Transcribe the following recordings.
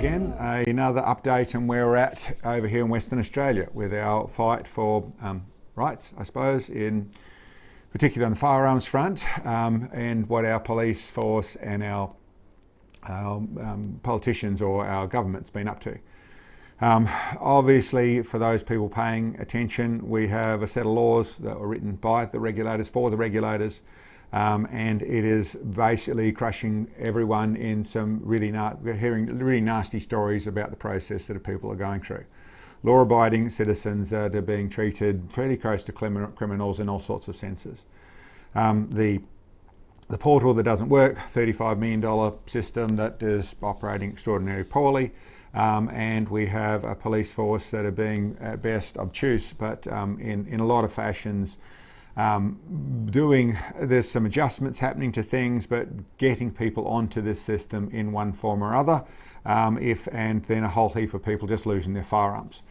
again, another update on where we're at over here in Western Australia with our fight for rights, I suppose, in particular on the firearms front, and what our police force and our politicians or our government's been up to. Obviously, for those people paying attention, we have a set of laws that were written by the regulators, for the regulators, and it is basically crushing everyone in some hearing really nasty stories about the process that people are going through. Law-abiding citizens that are being treated pretty close to criminals in all sorts of senses. The portal that doesn't work, $35 million system that is operating extraordinarily poorly, and we have a police force that are being at best obtuse, but in a lot of fashions there's some adjustments happening to things, but getting people onto this system in one form or other, and then a whole heap of people just losing their firearms,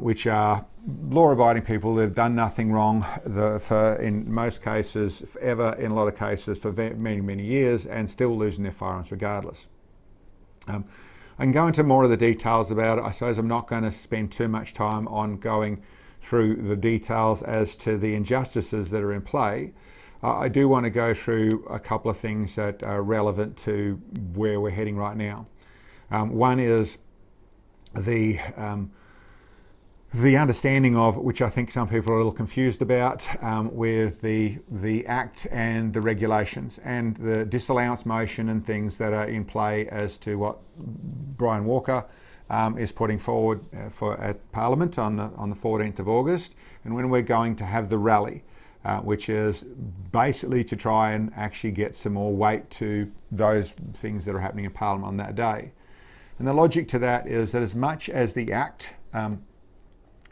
which are law-abiding people that have done nothing wrong in most cases, in a lot of cases, for many, many years, and still losing their firearms regardless. I can go into more of the details about it. I suppose I'm not going to spend too much time on going through the details as to the injustices that are in play. I do want to go through a couple of things that are relevant to where we're heading right now. One is the understanding of, which I think some people are a little confused about, with the Act and the regulations and the disallowance motion and things that are in play as to what Brian Walker is putting forward at Parliament on the 14th of August, and when we're going to have the rally, which is basically to try and actually get some more weight to those things that are happening in Parliament on that day. And the logic to that is that as much as the Act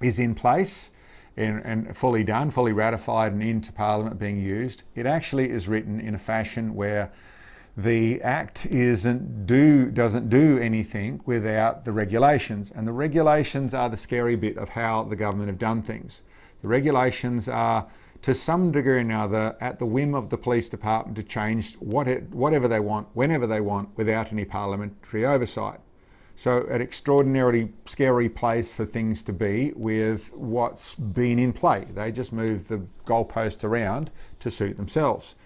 is in place and fully done, fully ratified and into Parliament being used, it actually is written in a fashion where the Act doesn't do anything without the regulations. And the regulations are the scary bit of how the government have done things. The regulations are, to some degree or another, at the whim of the police department to change whatever they want, whenever they want, without any parliamentary oversight. So an extraordinarily scary place for things to be with what's been in play. They just move the goalposts around to suit themselves.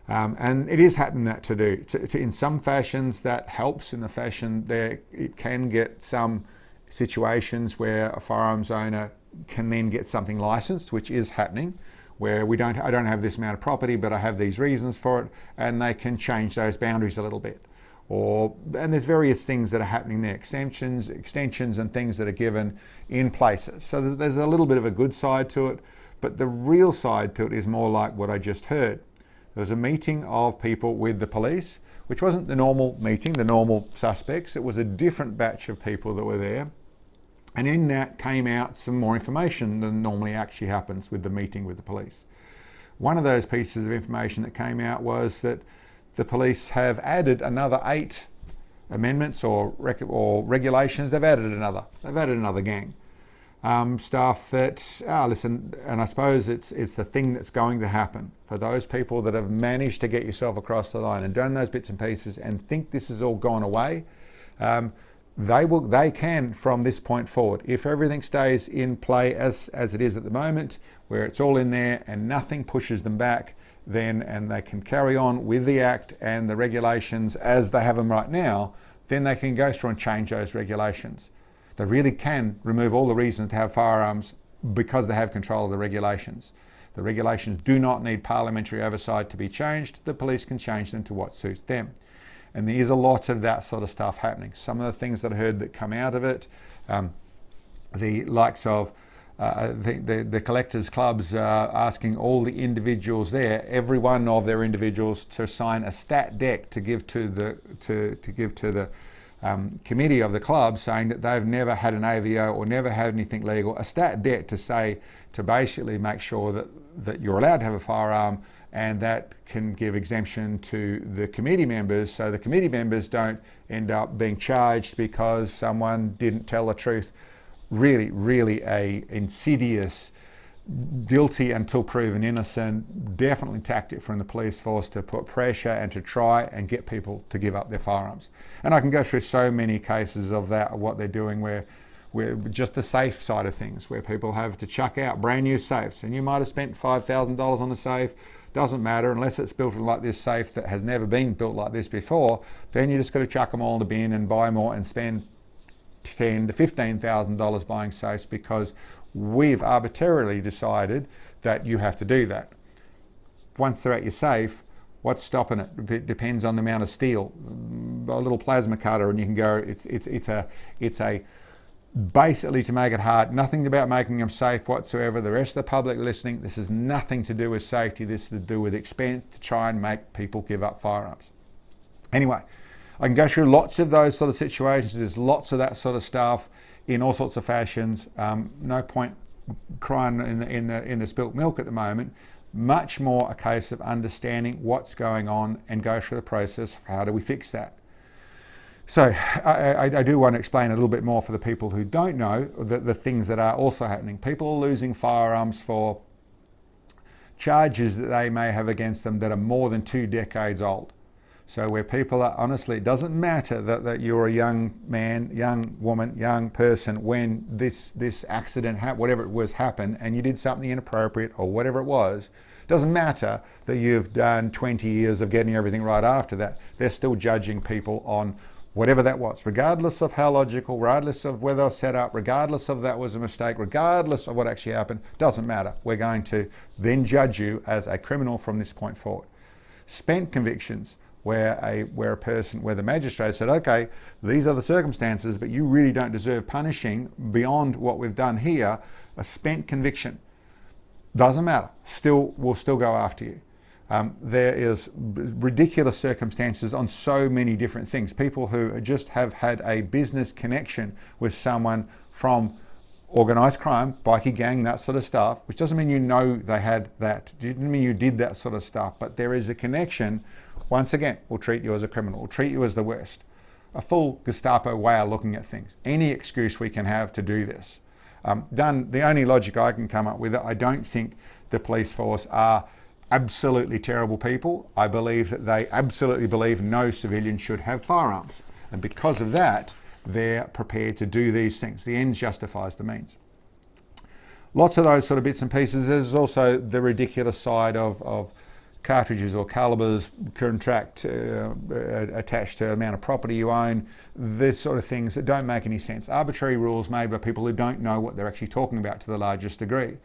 And it is happening that in some fashions that helps. In the fashion there, it can get some situations where a firearms owner can then get something licensed, which is happening, where I don't have this amount of property, but I have these reasons for it, and they can change those boundaries a little bit. And there's various things that are happening there, extensions and things that are given in places. So there's a little bit of a good side to it, but the real side to it is more like what I just heard. There was a meeting of people with the police, which wasn't the normal meeting, the normal suspects. It was a different batch of people that were there. And in that came out some more information than normally actually happens with the meeting with the police. One of those pieces of information that came out was that the police have added another 8 amendments or regulations. They've added another gang. Stuff that, listen, and I suppose it's the thing that's going to happen for those people that have managed to get yourself across the line and done those bits and pieces and think this has all gone away. They can from this point forward, if everything stays in play as it is at the moment, where it's all in there and nothing pushes them back, and they can carry on with the Act and the regulations as they have them right now, then they can go through and change those regulations. They really can remove all the reasons to have firearms because they have control of the regulations. The regulations do not need parliamentary oversight to be changed. The police can change them to what suits them. And there is a lot of that sort of stuff happening. Some of the things that I heard that come out of it, the likes of the collectors clubs asking all the individuals there, every one of their individuals, to sign a stat deck to give to the committee of the club, saying that they've never had an AVO or never had anything legal, a stat debt to basically make sure that you're allowed to have a firearm, and that can give exemption to the committee members, so the committee members don't end up being charged because someone didn't tell the truth. Really, really a insidious guilty until proven innocent, definitely tactic from the police force to put pressure and to try and get people to give up their firearms. And I can go through so many cases of that, of what they're doing, where just the safe side of things, where people have to chuck out brand new safes, and you might have spent $5,000 on a safe, doesn't matter, unless it's built like this safe that has never been built like this before, then you just got to chuck them all in the bin and buy more and spend $10,000 to $15,000 buying safes because we've arbitrarily decided that you have to do that. Once they're at your safe, what's stopping it? It depends on the amount of steel. A little plasma cutter and you can go, it's a basically to make it hard, nothing about making them safe whatsoever. The rest of the public listening, this has nothing to do with safety, this is to do with expense to try and make people give up firearms. Anyway, I can go through lots of those sort of situations. There's lots of that sort of stuff in all sorts of fashions. No point crying in the spilt milk at the moment. Much more a case of understanding what's going on and go through the process. How do we fix that? So I do want to explain a little bit more for the people who don't know the things that are also happening. People are losing firearms for charges that they may have against them that are more than 2 decades old. So where people are, honestly, it doesn't matter that you're a young man, young woman, young person when this accident, whatever it was, happened and you did something inappropriate or whatever it was. It doesn't matter that you've done 20 years of getting everything right after that. They're still judging people on whatever that was, regardless of how logical, regardless of whether it was set up, regardless of that was a mistake, regardless of what actually happened, doesn't matter. We're going to then judge you as a criminal from this point forward. Spent convictions, where the magistrate said, okay, these are the circumstances, but you really don't deserve punishing beyond what we've done here. A spent conviction doesn't matter. We'll still go after you. There is ridiculous circumstances on so many different things. People who just have had a business connection with someone from organised crime, bikie gang, that sort of stuff, which doesn't mean you know they had that. It doesn't mean you did that sort of stuff, but there is a connection. Once again, we'll treat you as a criminal. We'll treat you as the worst. A full Gestapo way of looking at things. Any excuse we can have to do this. The only logic I can come up with, I don't think the police force are absolutely terrible people. I believe that they absolutely believe no civilian should have firearms. And because of that, they're prepared to do these things. The end justifies the means. Lots of those sort of bits and pieces. There's also the ridiculous side of cartridges or calibers, contract attached to the amount of property you own, this sort of things that don't make any sense. Arbitrary rules made by people who don't know what they're actually talking about to the largest degree.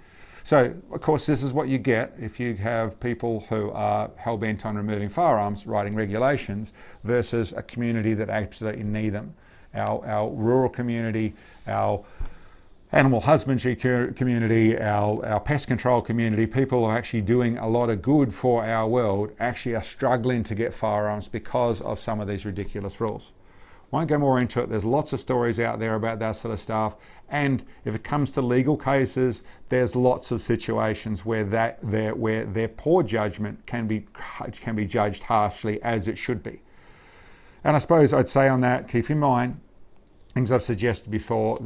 So, of course, this is what you get if you have people who are hell-bent on removing firearms, writing regulations, versus a community that absolutely need them. Our rural community, our animal husbandry community, our pest control community, people who are actually doing a lot of good for our world, actually are struggling to get firearms because of some of these ridiculous rules. Won't go more into it. There's lots of stories out there about that sort of stuff. And if it comes to legal cases, there's lots of situations where their poor judgment can be judged harshly, as it should be. And I suppose I'd say on that, keep in mind things I've suggested before.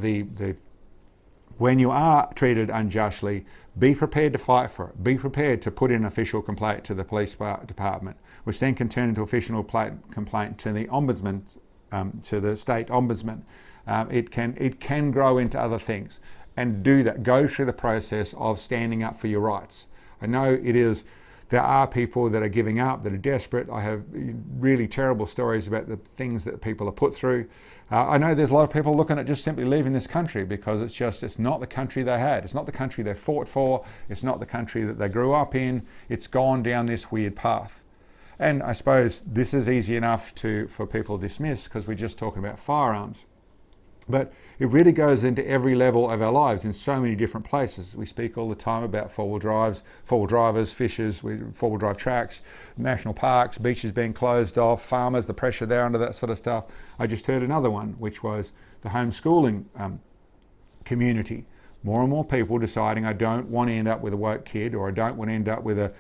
When you are treated unjustly, be prepared to fight for it. Be prepared to put in an official complaint to the police department, which then can turn into official complaint to the Ombudsman, to the state Ombudsman. It can grow into other things, and do that. Go through the process of standing up for your rights. I know there are people that are giving up, that are desperate. I have really terrible stories about the things that people are put through. I know there's a lot of people looking at just simply leaving this country because it's not the country they had. It's not the country they fought for. It's not the country that they grew up in. It's gone down this weird path. And I suppose this is easy enough for people to dismiss because we're just talking about firearms. But it really goes into every level of our lives in so many different places. We speak all the time about four-wheel drivers, fishers, four-wheel drive tracks, national parks, beaches being closed off, farmers, the pressure there under that sort of stuff. I just heard another one, which was the homeschooling community. More and more people deciding, I don't want to end up with a woke kid, or I don't want to end up with a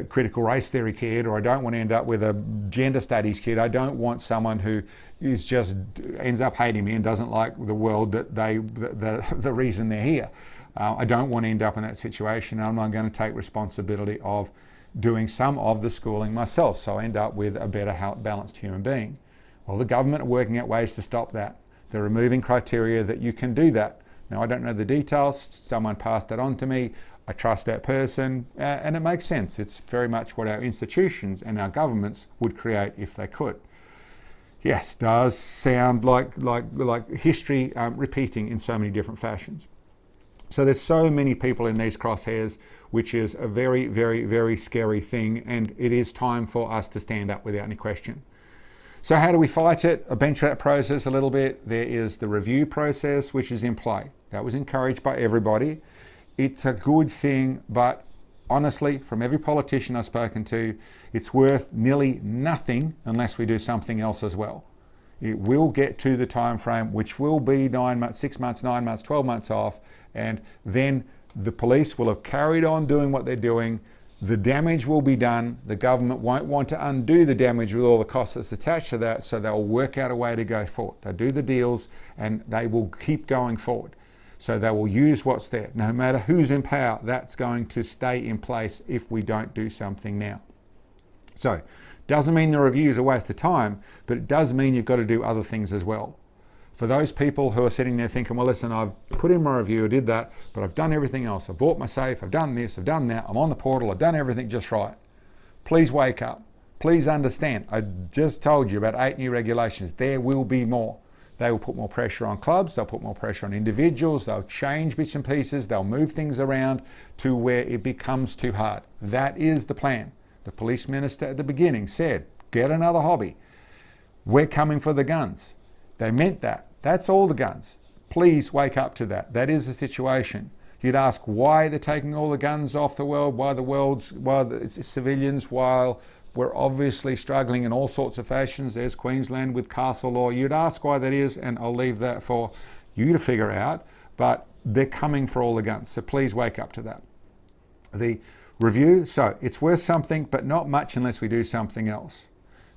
critical race theory kid, or I don't want to end up with a gender studies kid. I don't want someone who ends up hating me and doesn't like the world, that the reason they're here. I don't want to end up in that situation, and I'm not going to take responsibility of doing some of the schooling myself, so I end up with a better balanced human being. Well, the government are working out ways to stop that. They're removing criteria that you can do that. Now, I don't know the details. Someone passed that on to me. I trust that person, and it makes sense. It's very much what our institutions and our governments would create if they could. Yes, does sound like history repeating in so many different fashions. So there's so many people in these crosshairs, which is a very, very, very scary thing, and it is time for us to stand up without any question. So how do we fight it? I'll bench that process a little bit. There is the review process, which is in play. That was encouraged by everybody. It's a good thing, but honestly, from every politician I've spoken to, it's worth nearly nothing unless we do something else as well. It will get to the time frame, which will be 9 months, 6 months, 9 months, 12 months off, and then the police will have carried on doing what they're doing. The damage will be done. The government won't want to undo the damage with all the costs that's attached to that, so they'll work out a way to go forward. They'll do the deals and they will keep going forward. So they will use what's there. No matter who's in power, that's going to stay in place if we don't do something now. So, doesn't mean the review is a waste of time, but it does mean you've got to do other things as well. For those people who are sitting there thinking, well, listen, I've put in my review, I did that, but I've done everything else. I've bought my safe, I've done this, I've done that, I'm on the portal, I've done everything just right. Please wake up. Please understand. I just told you about 8 new regulations. There will be more. They will put more pressure on clubs, they'll put more pressure on individuals, they'll change bits and pieces, they'll move things around to where it becomes too hard. That is the plan. The police minister at the beginning said, get another hobby. We're coming for the guns. They meant that. That's all the guns. Please wake up to that. That is the situation. You'd ask why they're taking all the guns off the world, why the civilians, while we're obviously struggling in all sorts of fashions. There's Queensland with castle law. You'd ask why that is, and I'll leave that for you to figure out, but they're coming for all the guns. So please wake up to that. The review, so it's worth something, but not much unless we do something else.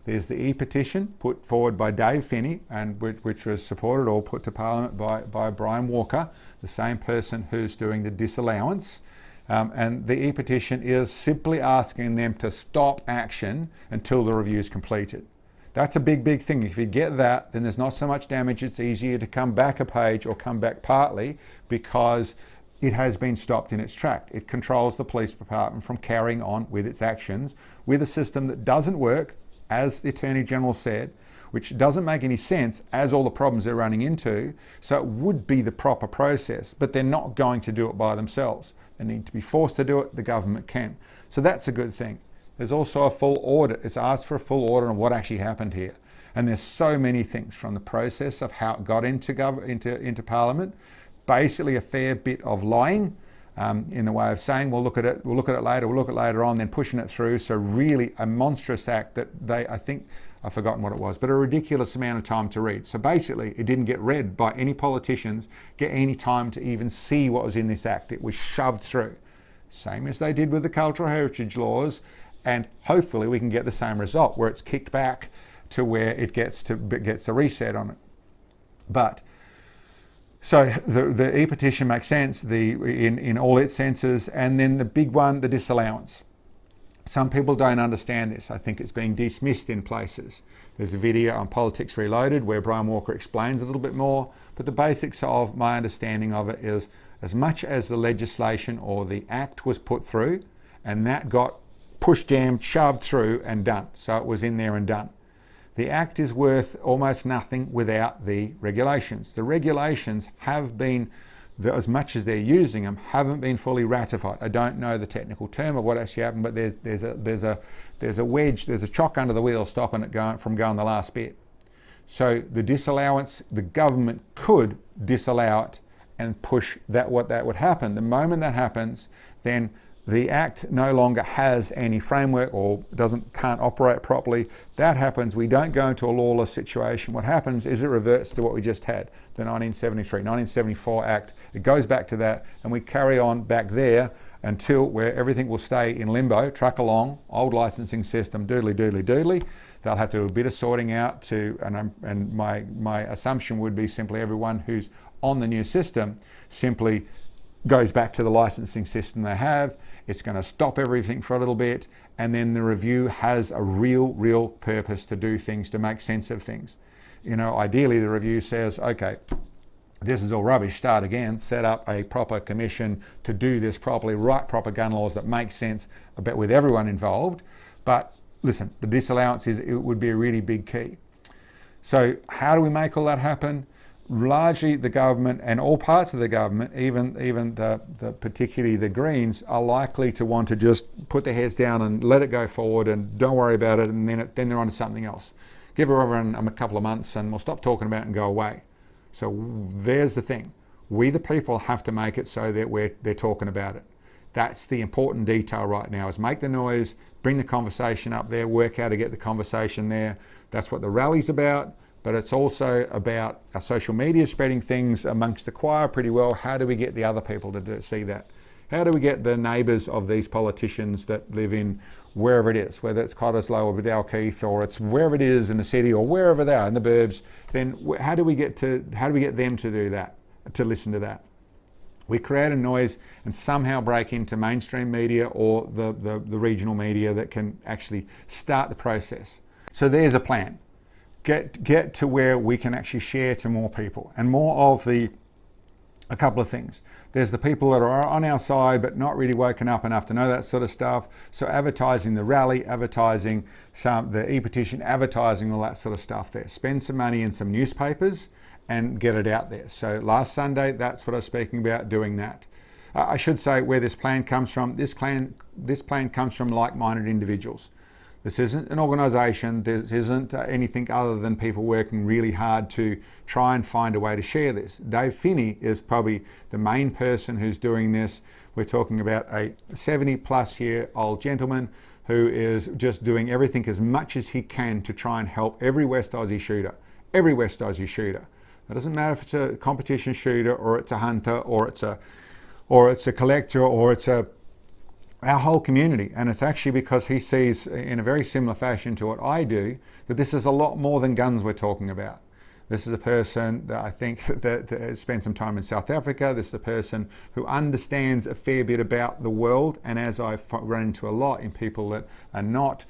There's the e-petition put forward by Dave Finney, and which was supported or put to Parliament by Brian Walker, the same person who's doing the disallowance. And the e-petition is simply asking them to stop action until the review is completed. That's a big, big thing. If you get that, then there's not so much damage. It's easier to come back a page or come back partly because it has been stopped in its track. It controls the police department from carrying on with its actions with a system that doesn't work, as the Attorney General said, which doesn't make any sense as all the problems they're running into. So it would be the proper process, but they're not going to do it by themselves. They need to be forced to do it. The government can. So that's a good thing. There's also a full audit. It's asked for a full audit on what actually happened here. And there's so many things from the process of how it got into Parliament. Basically a fair bit of lying in the way of saying, we'll look at it later on, then pushing it through. So really a monstrous act that I've forgotten what it was, but a ridiculous amount of time to read. So basically, it didn't get read by any politicians, get any time to even see what was in this act. It was shoved through. Same as they did with the cultural heritage laws, and hopefully we can get the same result where it's kicked back to where it gets a reset on it. But so the e-petition makes sense in all its senses, and then the big one, the disallowance. Some people don't understand this. I think it's being dismissed in places. There's a video on Politics Reloaded where Brian Walker explains a little bit more, but the basics of my understanding of it is as much as the legislation or the act was put through and that got pushed, jammed, shoved through and done. So it was in there and done. The act is worth almost nothing without the regulations. The regulations have been, as much as they're using them, haven't been fully ratified. I don't know the technical term of what actually happened, but there's a wedge, there's a chock under the wheel stopping it from going the last bit. So the disallowance, the government could disallow it and push that would happen. The moment that happens, then the Act no longer has any framework or can't operate properly. That happens, we don't go into a lawless situation. What happens is it reverts to what we just had, the 1974 Act. It goes back to that and we carry on back there until where everything will stay in limbo, truck along, old licensing system, doodly, doodly, doodly. They'll have to do a bit of sorting out and my assumption would be simply everyone who's on the new system simply goes back to the licensing system they have. It's going to stop everything for a little bit, and then the review has a real purpose to do things, to make sense of things. You know, ideally the review says, okay, this is all rubbish, start again, set up a proper commission to do this properly, write proper gun laws that make sense about with everyone involved. But listen, the disallowance it would be a really big key. So how do we make all that happen? Largely the government and all parts of the government, even particularly the Greens, are likely to want to just put their heads down and let it go forward and don't worry about it, and then they're on to something else. Give everyone a couple of months and we'll stop talking about it and go away. So there's the thing. We the people have to make it so that they're talking about it. That's the important detail right now, is make the noise, bring the conversation up there, work how to get the conversation there. That's what the rally's about. But it's also about our social media spreading things amongst the choir pretty well. How do we get the other people to see that? How do we get the neighbours of these politicians that live in wherever it is, whether it's Cottesloe or Dalkeith, or it's wherever it is in the city or wherever they are in the burbs? Then how do we get them to do that, to listen to that? We create a noise and somehow break into mainstream media or the regional media that can actually start the process. So there's a plan. Get to where we can actually share to more people, and more of a couple of things. There's the people that are on our side but not really woken up enough to know that sort of stuff. So advertising the rally, advertising the e-petition, advertising all that sort of stuff there. Spend some money in some newspapers and get it out there. So last Sunday, that's what I was speaking about, doing that. I should say where this plan comes from. This plan comes from like-minded individuals. This isn't an organisation, this isn't anything other than people working really hard to try and find a way to share this. Dave Finney is probably the main person who's doing this. We're talking about a 70-plus-year-old gentleman who is just doing everything as much as he can to try and help every West Aussie shooter. Every West Aussie shooter. It doesn't matter if it's a competition shooter or it's a hunter or it's a collector or it's our whole community. And it's actually because he sees in a very similar fashion to what I do that this is a lot more than guns we're talking about. This is a person that I think that has spent some time in South Africa. This is a person who understands a fair bit about the world, and as I've run into a lot in people that are not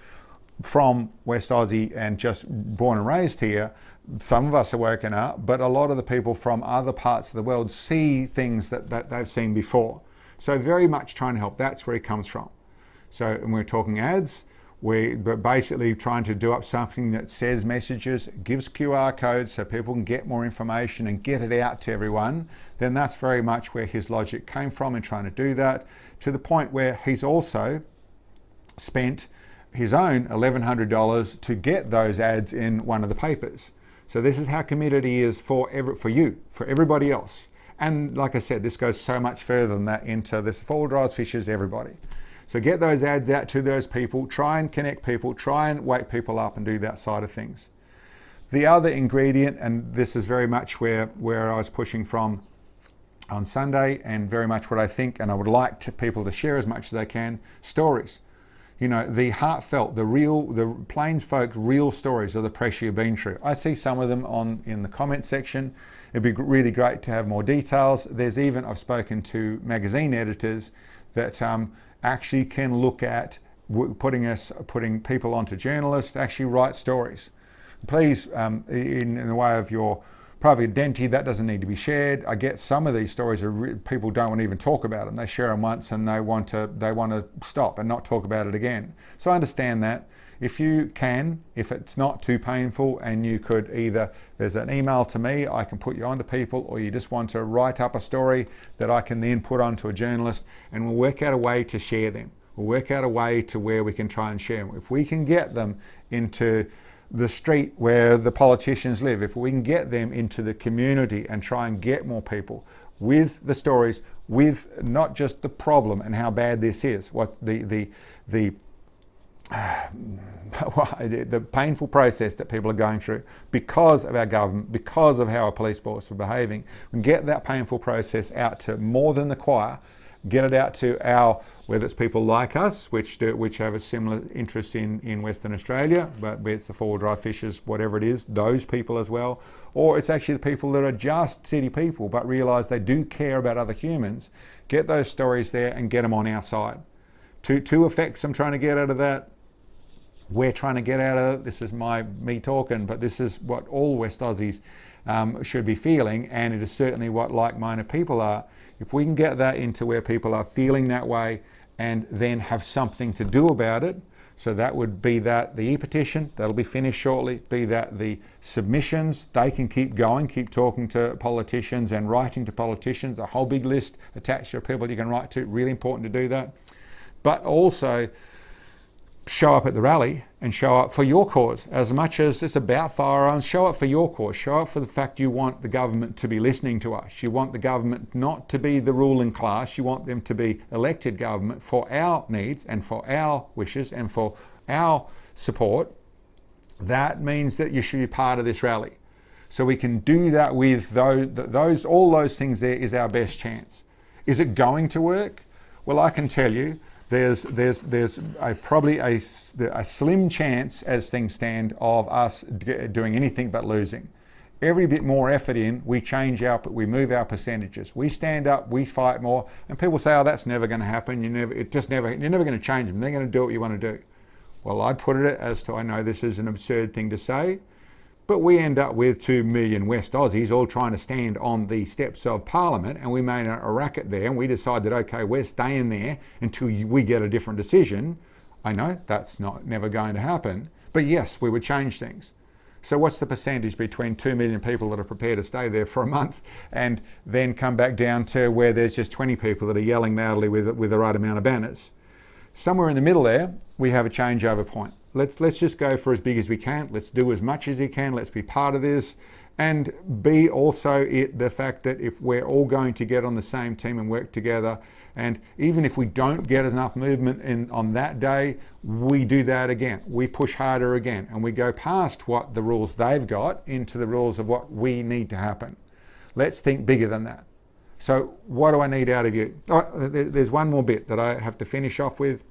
from West Aussie and just born and raised here, some of us are woken up, but a lot of the people from other parts of the world see things that they've seen before. So very much trying to help. That's where it comes from. So, and we're talking ads. We're basically trying to do up something that says messages, gives QR codes so people can get more information and get it out to everyone. Then that's very much where his logic came from in trying to do that, to the point where he's also spent his own $1,100 to get those ads in one of the papers. So this is how committed he is for you, for everybody else. And like I said, this goes so much further than that into this four-wheel drives, fishers, everybody. So get those ads out to those people, try and connect people, try and wake people up and do that side of things. The other ingredient, and this is very much where I was pushing from on Sunday, and very much what I think and I would like people to share as much as they can, stories. You know, the heartfelt, the Plains folk real stories of the pressure you've been through. I see some of them in the comment section. It'd be really great to have more details. There's even, I've spoken to magazine editors that actually can look at putting people onto journalists to actually write stories. Please, in the way of your private identity, that doesn't need to be shared. I get some of these stories people don't want to even talk about them. They share them once and they want to stop and not talk about it again. So I understand that. If you can, if it's not too painful, and you could either, there's an email to me, I can put you onto people, or you just want to write up a story that I can then put onto a journalist, and we'll work out a way to share them. We'll work out a way to where we can try and share them. If we can get them into the street where the politicians live, if we can get them into the community and try and get more people with the stories, with not just the problem and how bad this is, what's the painful process that people are going through because of our government, because of how our police force are behaving. We can get that painful process out to more than the choir, get it out to our, whether it's people like us, which have a similar interest in Western Australia, but be it's the four-wheel drive fishers, whatever it is, those people as well, or it's actually the people that are just city people but realise they do care about other humans. Get those stories there and get them on our side. Two effects I'm trying to get out of that. We're trying to get out of it. This is me talking, but this is what all West Aussies should be feeling, and it is certainly what like-minded people are. If we can get that into where people are feeling that way and then have something to do about it, so that would be that the e-petition, that'll be finished shortly, be that the submissions, they can keep going, keep talking to politicians and writing to politicians, a whole big list attached to people you can write to, really important to do that. But also show up at the rally and show up for your cause. As much as it's about firearms, show up for your cause. Show up for the fact you want the government to be listening to us. You want the government not to be the ruling class. You want them to be elected government for our needs and for our wishes and for our support. That means that you should be part of this rally. So we can do that with all those things. There is our best chance. Is it going to work? Well, I can tell you, there's probably a slim chance, as things stand, of us doing anything but losing. Every bit more effort in, we move our percentages. We stand up, we fight more, and people say, "Oh, that's never going to happen. You're never going to change them. They're going to do what you want to do." Well, I'd put it as to, I know this is an absurd thing to say, but we end up with 2 million West Aussies all trying to stand on the steps of Parliament, and we made a racket there, and we decided, okay, we're staying there until we get a different decision. I know that's never going to happen, but yes, we would change things. So what's the percentage between 2 million people that are prepared to stay there for a month and then come back down to where there's just 20 people that are yelling loudly with the right amount of banners? Somewhere in the middle there, we have a changeover point. Let's just go for as big as we can. Let's do as much as we can. Let's be part of this. And be also the fact that if we're all going to get on the same team and work together, and even if we don't get enough movement on that day, we do that again. We push harder again, and we go past what the rules they've got into the rules of what we need to happen. Let's think bigger than that. So what do I need out of you? Oh, there's one more bit that I have to finish off with.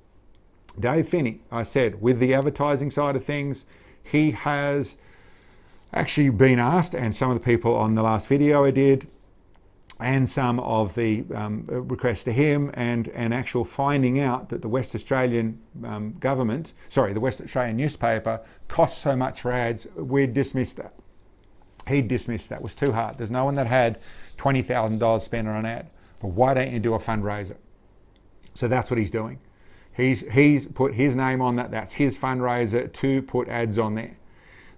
Dave Finney, I said, with the advertising side of things, he has actually been asked, and some of the people on the last video I did, and some of the requests to him, and actual finding out that the West Australian the West Australian newspaper costs so much for ads, we dismissed that. He dismissed that. It was too hard. There's no one that had $20,000 spent on an ad. But why don't you do a fundraiser? So that's what he's doing. He's put his name on that. That's his fundraiser to put ads on there.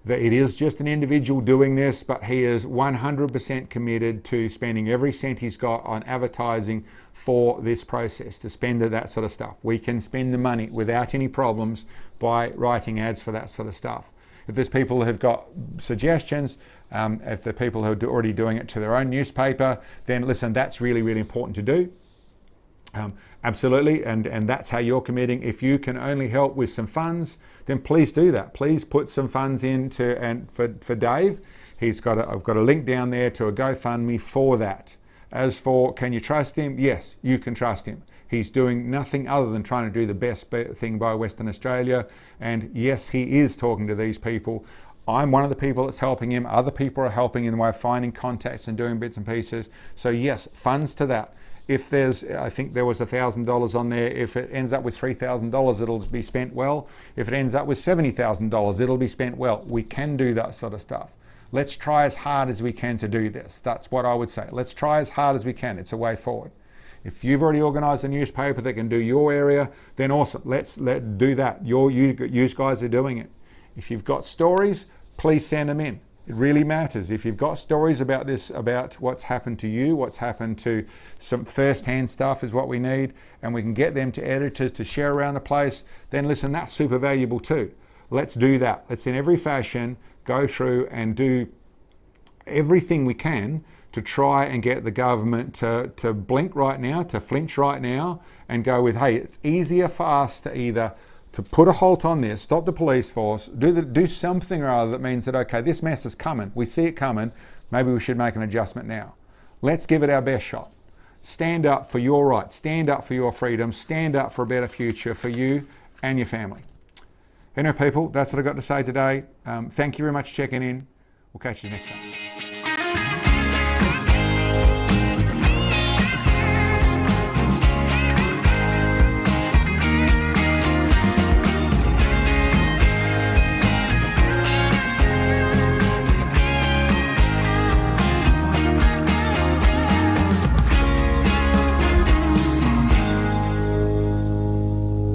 That it is just an individual doing this, but he is 100% committed to spending every cent he's got on advertising for this process, to spend that sort of stuff. We can spend the money without any problems by writing ads for that sort of stuff. If there's people who have got suggestions, if the people who are already doing it to their own newspaper, then listen, that's really, really important to do. Absolutely, and that's how you're committing. If you can only help with some funds, then please do that. Please put some funds in for Dave. I've got a link down there to a GoFundMe for that. As for, can you trust him? Yes, you can trust him. He's doing nothing other than trying to do the best thing by Western Australia. And yes, he is talking to these people. I'm one of the people that's helping him. Other people are helping in the way of finding contacts and doing bits and pieces. So yes, funds to that. If I think there was $1,000 on there. If it ends up with $3,000, it'll be spent well. If it ends up with $70,000, it'll be spent well. We can do that sort of stuff. Let's try as hard as we can to do this. That's what I would say. Let's try as hard as we can. It's a way forward. If you've already organised a newspaper that can do your area, then awesome. Let's do that. You guys are doing it. If you've got stories, please send them in. It really matters. If you've got stories about this, about what's happened to you, what's happened to some first-hand stuff is what we need, and we can get them to editors to share around the place, then listen, that's super valuable too. Let's do that. Let's in every fashion go through and do everything we can to try and get the government to blink right now, to flinch right now, and go with, hey, it's easier for us to either to put a halt on this, stop the police force, do something or other that means that, okay, this mess is coming, we see it coming, maybe we should make an adjustment now. Let's give it our best shot. Stand up for your rights, stand up for your freedom, stand up for a better future for you and your family. Anyway, people, that's what I've got to say today. Thank you very much for checking in. We'll catch you next time.